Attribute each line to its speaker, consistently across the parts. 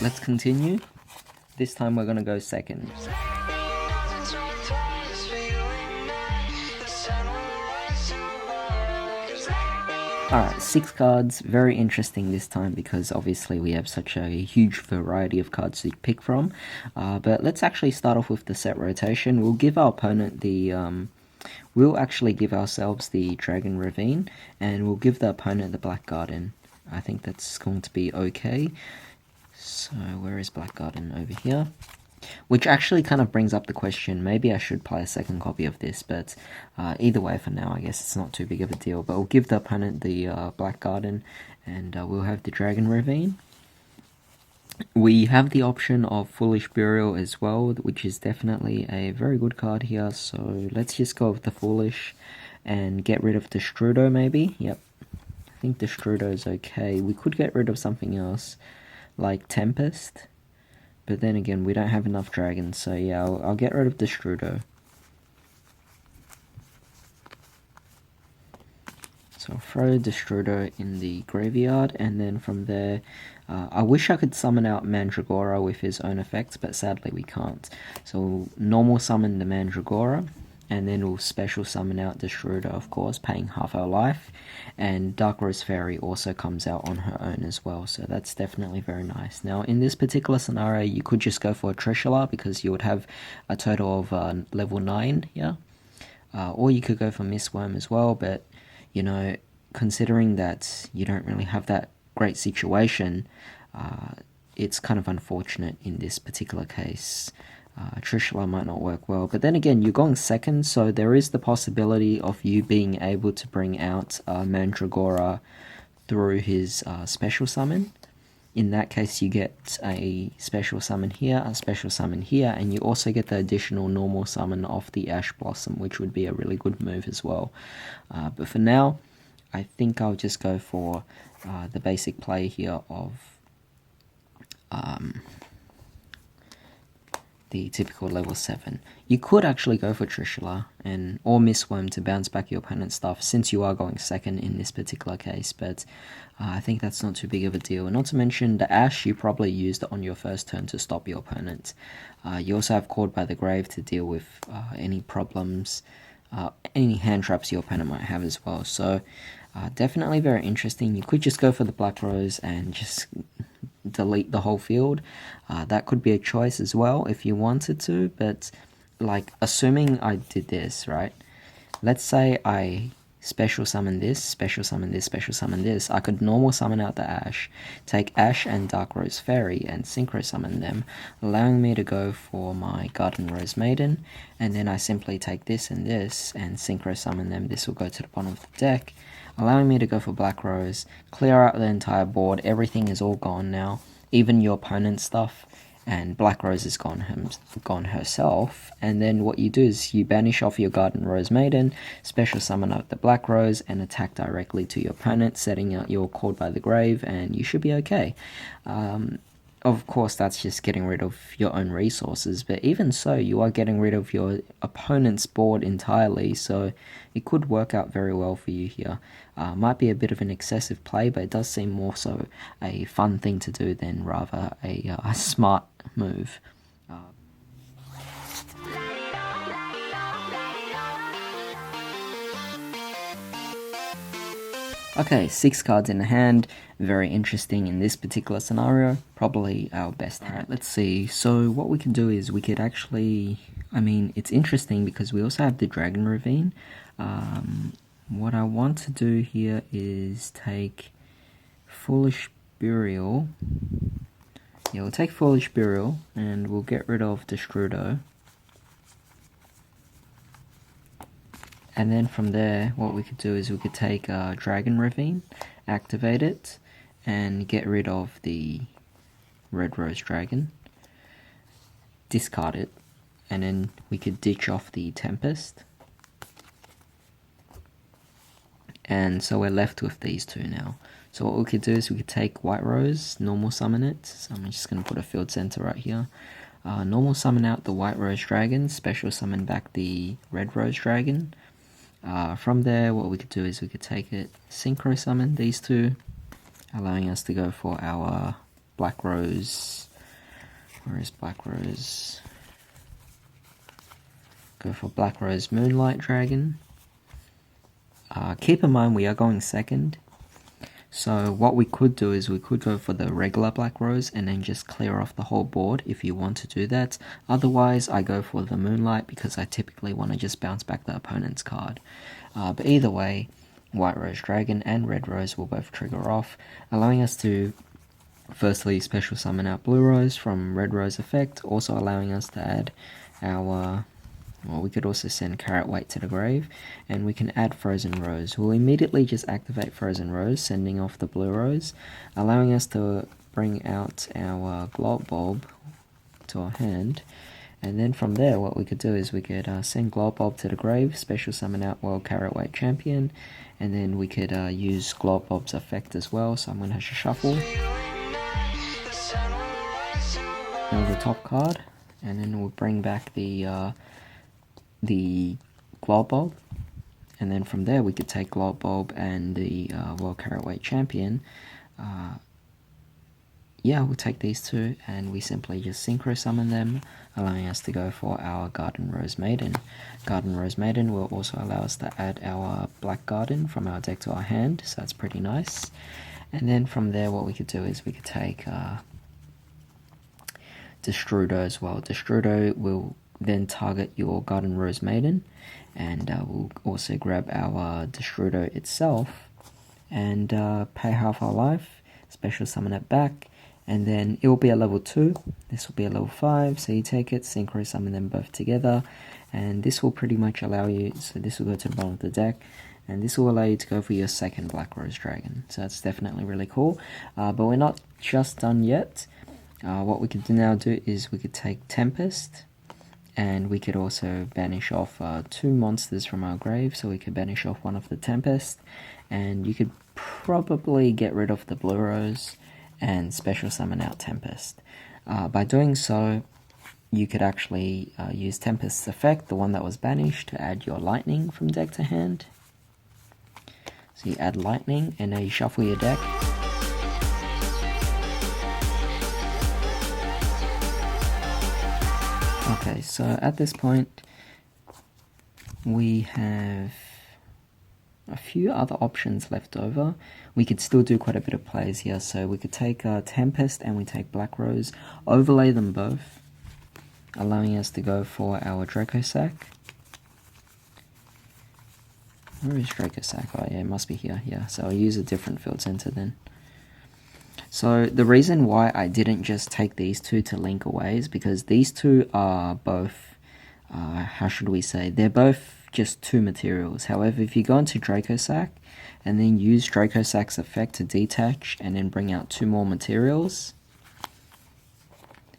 Speaker 1: let's continue. This time we're gonna go second. Alright, 6 cards, very interesting this time because obviously we have such a huge variety of cards to pick from. But let's actually start off with the set rotation. We'll give our opponent the, we'll actually give ourselves the Dragon Ravine, and we'll give the opponent the Black Garden. I think that's going to be okay. So where is Black Garden? Over here. Which actually kind of brings up the question, maybe I should play a second copy of this, but either way for now I guess it's not too big of a deal. But we'll give the opponent the Black Garden, and we'll have the Dragon Ravine. We have the option of Foolish Burial as well, which is definitely a very good card here, so let's just go with the Foolish and get rid of the Destrudo maybe. Yep, I think the Destrudo is okay. We could get rid of something else, like Tempest. But then again, we don't have enough dragons, so yeah, I'll get rid of the Destrudo. So I'll throw the Destrudo in the graveyard, and then from there, I wish I could summon out Mandragora with his own effects, but sadly we can't. So we'll normal summon the Mandragora, and then we'll special summon out the Destrudo, of course, paying half our life. And Dark Rose Fairy also comes out on her own as well, so that's definitely very nice. Now, in this particular scenario, you could just go for a Trishula, because you would have a total of level 9, yeah? Or you could go for Mistworm as well, but, you know, considering that you don't really have that great situation, it's kind of unfortunate in this particular case. Trishula might not work well, but then again, you're going second, so there is the possibility of you being able to bring out Mandragora through his special summon. In that case, you get a special summon here, a special summon here, and you also get the additional normal summon of the Ash Blossom, which would be a really good move as well. But for now, I think I'll just go for the basic play here of the typical level 7. You could actually go for Trishula or Mistworm to bounce back your opponent's stuff, since you are going second in this particular case, but I think that's not too big of a deal. Not to mention, the Ash you probably used on your first turn to stop your opponent. You also have Called by the Grave to deal with any problems, any hand traps your opponent might have as well, so definitely very interesting. You could just go for the Black Rose and just delete the whole field. That could be a choice as well if you wanted to, but like, assuming I did this, right? Let's say I special summon this, special summon this, special summon this. I could normal summon out the Ash, take Ash and Dark Rose Fairy and synchro summon them, allowing me to go for my Garden Rose Maiden, and then I simply take this and synchro summon them. This will go to the bottom of the deck, allowing me to go for Black Rose, clear out the entire board. Everything is all gone now, even your opponent's stuff, and Black Rose is gone herself. And then what you do is you banish off your Garden Rose Maiden, special summon out the Black Rose, and attack directly to your opponent, setting out your Called by the Grave, and you should be okay. Of course, that's just getting rid of your own resources, but even so, you are getting rid of your opponent's board entirely, so it could work out very well for you here. Might be a bit of an excessive play, but it does seem more so a fun thing to do than rather a smart move. Okay, 6 cards in the hand, very interesting in this particular scenario, probably our best hand. Let's see, so what we can do is we could actually, I mean, it's interesting because we also have the Dragon Ravine. What I want to do here is take Foolish Burial. Yeah, we'll take Foolish Burial, and we'll get rid of the Destrudo. And then from there, what we could do is we could take Dragon Ravine, activate it, and get rid of the Red Rose Dragon, discard it, and then we could ditch off the Tempest. And so we're left with these two now. So what we could do is we could take White Rose, normal summon it. So I'm just going to put a field center right here. Normal summon out the White Rose Dragon, special summon back the Red Rose Dragon. From there, what we could do is we could take it, synchro summon these two, allowing us to go for our Black Rose Where is Black Rose? Go for Black Rose Moonlight Dragon. Keep in mind we are going second. So what we could do is we could go for the regular Black Rose and then just clear off the whole board if you want to do that. Otherwise, I go for the Moonlight because I typically want to just bounce back the opponent's card. But either way, White Rose Dragon and Red Rose will both trigger off, allowing us to firstly special summon out Blue Rose from Red Rose effect, also allowing us to add our... Well, we could also send Carrot Weight to the grave, and we can add Frozen Rose. We'll immediately just activate Frozen Rose, sending off the Blue Rose, allowing us to bring out our Glob Bulb to our hand. And then from there, what we could do is we could send Glob Bulb to the grave, special summon out World Carrot Weight Champion, and then we could use Glob Bulb's effect as well. So I'm going to shuffle. Now the top card, and then we'll bring back the Glob Bulb, and then from there we could take Glob Bulb and the World Carrot Weight Champion. Yeah, we'll take these two and we simply just synchro summon them, allowing us to go for our Garden Rose Maiden. Garden Rose Maiden will also allow us to add our Black Garden from our deck to our hand, so that's pretty nice. And then from there what we could do is we could take Destrudo as well. Destrudo will then target your Garden Rose Maiden, and we'll also grab our Destrudo itself and pay half our life, special summon it back, and then it will be a level 2, this will be a level 5, so you take it, synchro summon them both together, and this will pretty much allow you, so this will go to the bottom of the deck, and this will allow you to go for your second Black Rose Dragon, so that's definitely really cool. But we're not just done yet. What we could now do is we could take Tempest, and we could also banish off 2 monsters from our grave, so we could banish off one of the Tempests, and you could probably get rid of the Blue Rose and special summon out Tempest. By doing so, you could actually use Tempest's effect, the one that was banished, to add your Lightning from deck to hand. So you add Lightning, and now you shuffle your deck. Okay, so at this point, we have a few other options left over. We could still do quite a bit of plays here, so we could take Tempest and we take Black Rose, overlay them both, allowing us to go for our Dracosack. Where is Dracosack? Oh yeah, it must be here, yeah, so I'll use a different field center then. So the reason why I didn't just take these two to link away is because these two are both, how should we say, they're both just 2 materials. However, if you go into Dracosack and then use Dracosack's effect to detach and then bring out 2 more materials,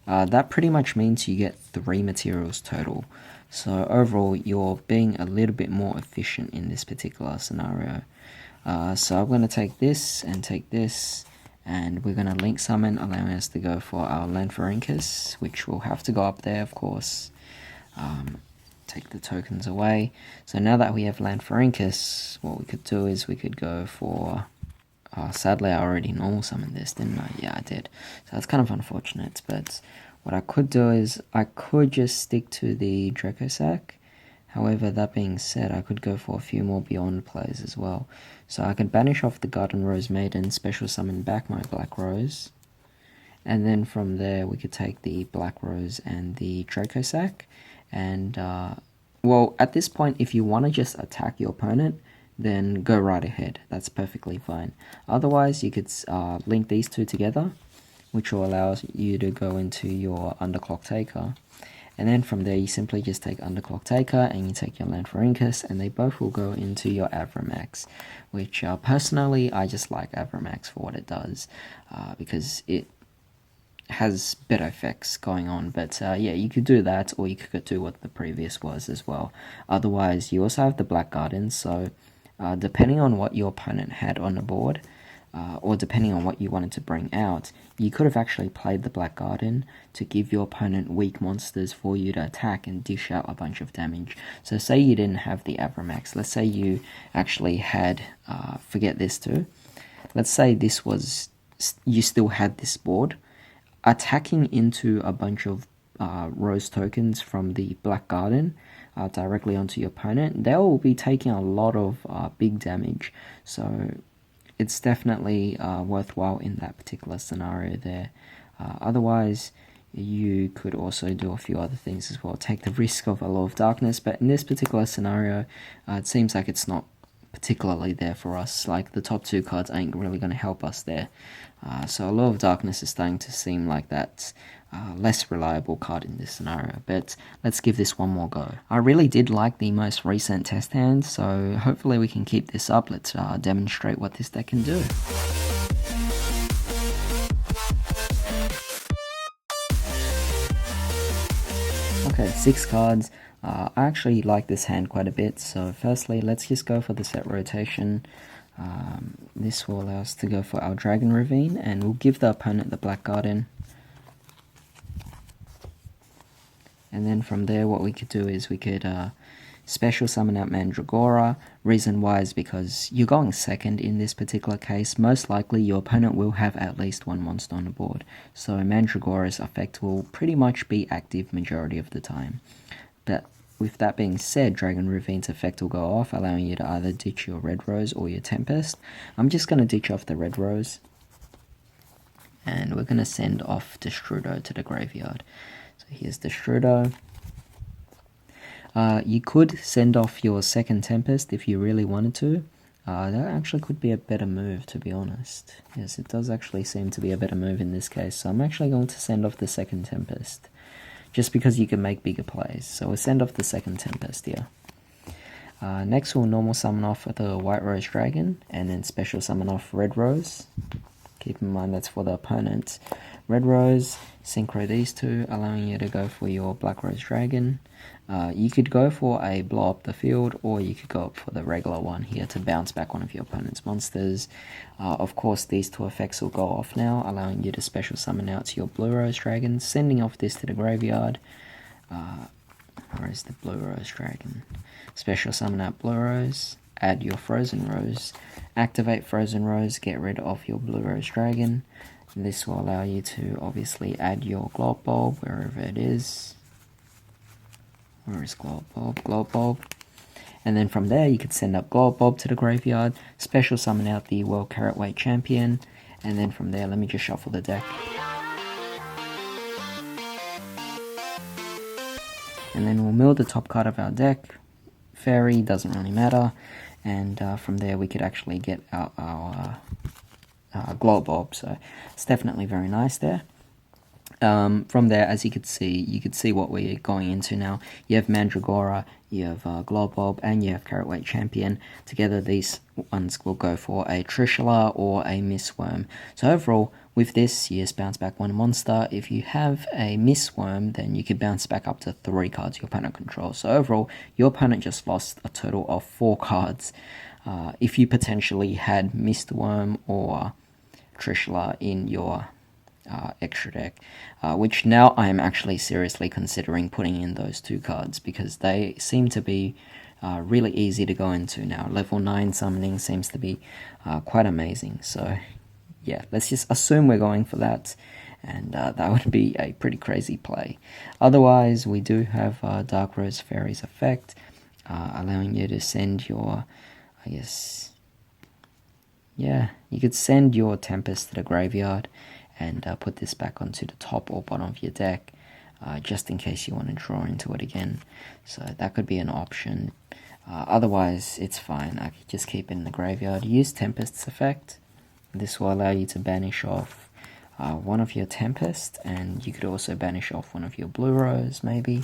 Speaker 1: that pretty much means you get 3 materials total. So overall, you're being a little bit more efficient in this particular scenario. So I'm going to take this and take this, and we're going to link summon, allowing us to go for our Lanfarincus, which will have to go up there, of course. Take the tokens away. So now that we have Lanfarincus, what we could do is we could go for... sadly, I already normal summoned this, didn't I? Yeah, I did. So that's kind of unfortunate, but what I could do is I could just stick to the Dracosack. However, that being said, I could go for a few more Beyond plays as well. So I could banish off the Garden Rose Maiden, special summon back my Black Rose, and then from there we could take the Black Rose and the Dracosack, and well, at this point, if you want to just attack your opponent, then go right ahead, that's perfectly fine. Otherwise, you could link these two together, which will allow you to go into your Underclock Taker. And then from there, you simply just take Underclock Taker and you take your Lanfarincus, and they both will go into your Avramax, which personally, I just like Avramax for what it does, because it has better effects going on. But yeah, you could do that, or you could do what the previous was as well. Otherwise, you also have the Black Garden, so depending on what your opponent had on the board, or depending on what you wanted to bring out, you could have actually played the Black Garden to give your opponent weak monsters for you to attack and dish out a bunch of damage. So say you didn't have the Avramax, let's say you actually had, forget this too, let's say this was, you still had this board, attacking into a bunch of rose tokens from the Black Garden directly onto your opponent, they will be taking a lot of big damage. So it's definitely worthwhile in that particular scenario there. Otherwise, you could also do a few other things as well. Take the risk of a Law of Darkness, but in this particular scenario, it seems like it's not particularly there for us. Like, the top 2 cards ain't really going to help us there. So a Law of Darkness is starting to seem like that's less reliable card in this scenario, but let's give this one more go. I really did like the most recent test hand, so hopefully we can keep this up. Let's demonstrate what this deck can do. Okay, 6 cards. I actually like this hand quite a bit, so firstly, let's just go for the set rotation. This will allow us to go for our Dragon Ravine, and we'll give the opponent the Black Garden. And then from there, what we could do is we could special summon out Mandragora. Reason why is because you're going second in this particular case. Most likely your opponent will have at least 1 monster on the board. So Mandragora's effect will pretty much be active majority of the time. But with that being said, Dragon Ravine's effect will go off, allowing you to either ditch your Red Rose or your Tempest. I'm just going to ditch off the Red Rose. And we're going to send off Destrudo to the graveyard. So here's Destrudo. You could send off your second Tempest if you really wanted to. That actually could be a better move, to be honest. Yes, it does actually seem to be a better move in this case. So I'm actually going to send off the second Tempest, just because you can make bigger plays. So we'll send off the second Tempest here. Next we'll normal summon off the White Rose Dragon, and then special summon off Red Rose. Keep in mind that's for the opponent. Red Rose, synchro these 2, allowing you to go for your Black Rose Dragon. You could go for a blow up the field, or you could go up for the regular one here to bounce back one of your opponent's monsters. Of course, these 2 effects will go off now, allowing you to special summon out to your Blue Rose Dragon, sending off this to the graveyard. Where is the Blue Rose Dragon? Special summon out Blue Rose, add your Frozen Rose, activate Frozen Rose, get rid of your Blue Rose Dragon. This will allow you to obviously add your Globe Bulb wherever it is. Where is Globe Bulb? Globe Bulb. And then from there you could send up Globe Bulb to the graveyard, special summon out the World Caratweight Champion, and then from there, let me just shuffle the deck. And then we'll mill the top card of our deck. Fairy, doesn't really matter. And from there we could actually get out our Globe Bulb, so it's definitely very nice there. From there, as you could see what we're going into now. You have Mandragora, you have Globe Bulb, and you have Caratweight Champion. Together, these ones will go for a Trishula or a Mistworm. So overall, with this, you just bounce back 1 monster. If you have a Mistworm, then you could bounce back up to 3 cards your opponent controls. So overall, your opponent just lost a total of 4 cards. If you potentially had Mistworm or Trishula in your extra deck, which now I am actually seriously considering putting in those 2 cards, because they seem to be really easy to go into now. Level 9 summoning seems to be quite amazing, so yeah, let's just assume we're going for that, and that would be a pretty crazy play. Otherwise, we do have Dark Rose Fairy's effect, allowing you to send your, I guess, yeah, you could send your Tempest to the graveyard and put this back onto the top or bottom of your deck, just in case you want to draw into it again. So that could be an option. Otherwise, it's fine. I could just keep it in the graveyard. Use Tempest's effect. This will allow you to banish off one of your Tempest, and you could also banish off one of your Blue Rose, maybe,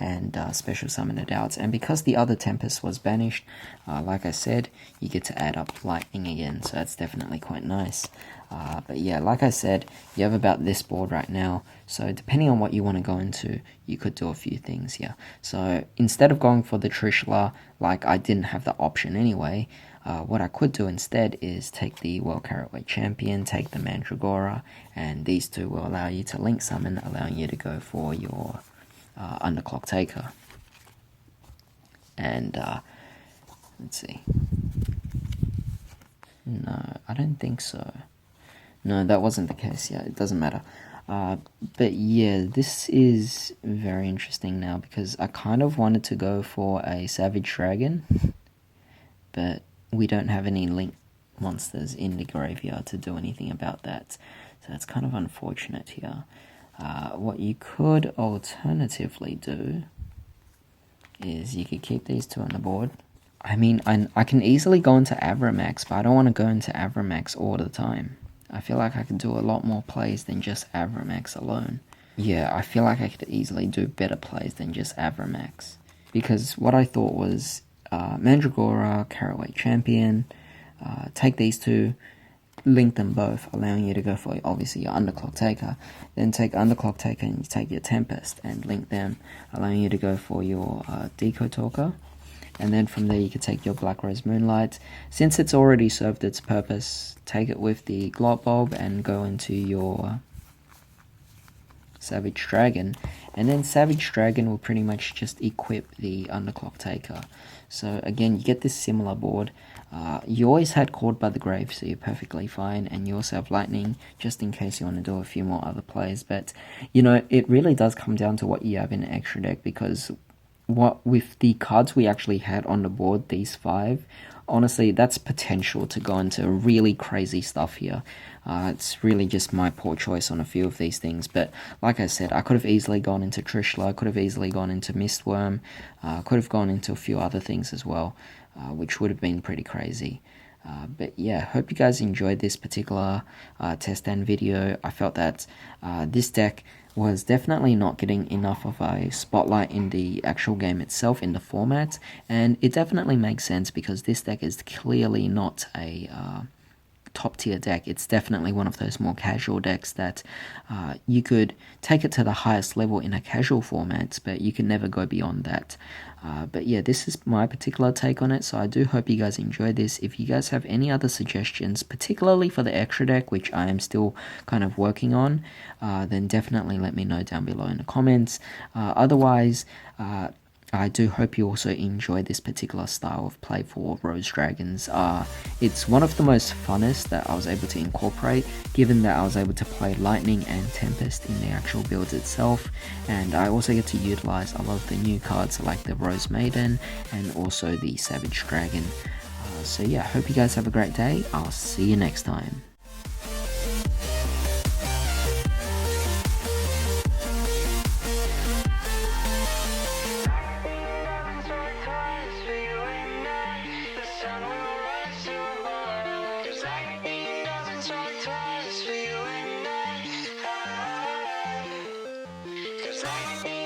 Speaker 1: and special summon it out. And because the other Tempest was banished, like I said, you get to add up Lightning again, so that's definitely quite nice. But yeah, like I said, you have about this board right now, so depending on what you want to go into, you could do a few things here. So instead of going for the Trishula, like I didn't have the option anyway, what I could do instead is take the World Caratweight Champion, take the Mandragora, and these 2 will allow you to link summon, allowing you to go for your Underclock Taker. And let's see. No, I don't think so. No, that wasn't the case. Yeah, it doesn't matter. But yeah, this is very interesting now because I kind of wanted to go for a Savage Dragon, but we don't have any link monsters in the graveyard to do anything about that. So that's kind of unfortunate here. What you could alternatively do is you could keep these two on the board. I mean, I can easily go into Avramax, but I don't want to go into Avramax all the time. I feel like I could do a lot more plays than just Avramax alone. Yeah, I feel like I could easily do better plays than just Avramax. Because what I thought was Mandragora, Caraway Champion, take these two, link them both, allowing you to go for obviously your Underclock Taker. Then take Underclock Taker and you take your Tempest and link them, allowing you to go for your Deco Talker. And then from there you can take your Black Rose Moonlight. Since it's already served its purpose, take it with the Glot Bulb and go into your Savage Dragon. And then Savage Dragon will pretty much just equip the Underclock Taker. So again, you get this similar board. You always had Caught by the Grave, so you're perfectly fine. And you also have Lightning, just in case you want to do a few more other plays. But, you know, it really does come down to what you have in an extra deck, because what with the cards we actually had on the board, these 5, honestly, that's potential to go into really crazy stuff here. It's really just my poor choice on a few of these things, but like I said, I could have easily gone into Trishula, could have easily gone into Mistworm, could have gone into a few other things as well, which would have been pretty crazy. But yeah, hope you guys enjoyed this particular test stand video. I felt that this deck was definitely not getting enough of a spotlight in the actual game itself, in the format, and it definitely makes sense because this deck is clearly not a top tier deck. It's definitely one of those more casual decks that you could take it to the highest level in a casual format, but you can never go beyond that. But yeah, this is my particular take on it, so I do hope you guys enjoyed this. If you guys have any other suggestions, particularly for the extra deck, which I am still kind of working on, then definitely let me know down below in the comments. Otherwise, I do hope you also enjoy this particular style of play for Rose Dragons. It's one of the most funnest that I was able to incorporate, given that I was able to play Lightning and Tempest in the actual builds itself, and I also get to utilize a lot of the new cards like the Rose Maiden and also the Savage Dragon. So yeah, hope you guys have a great day. I'll see you next time.
Speaker 2: Cause I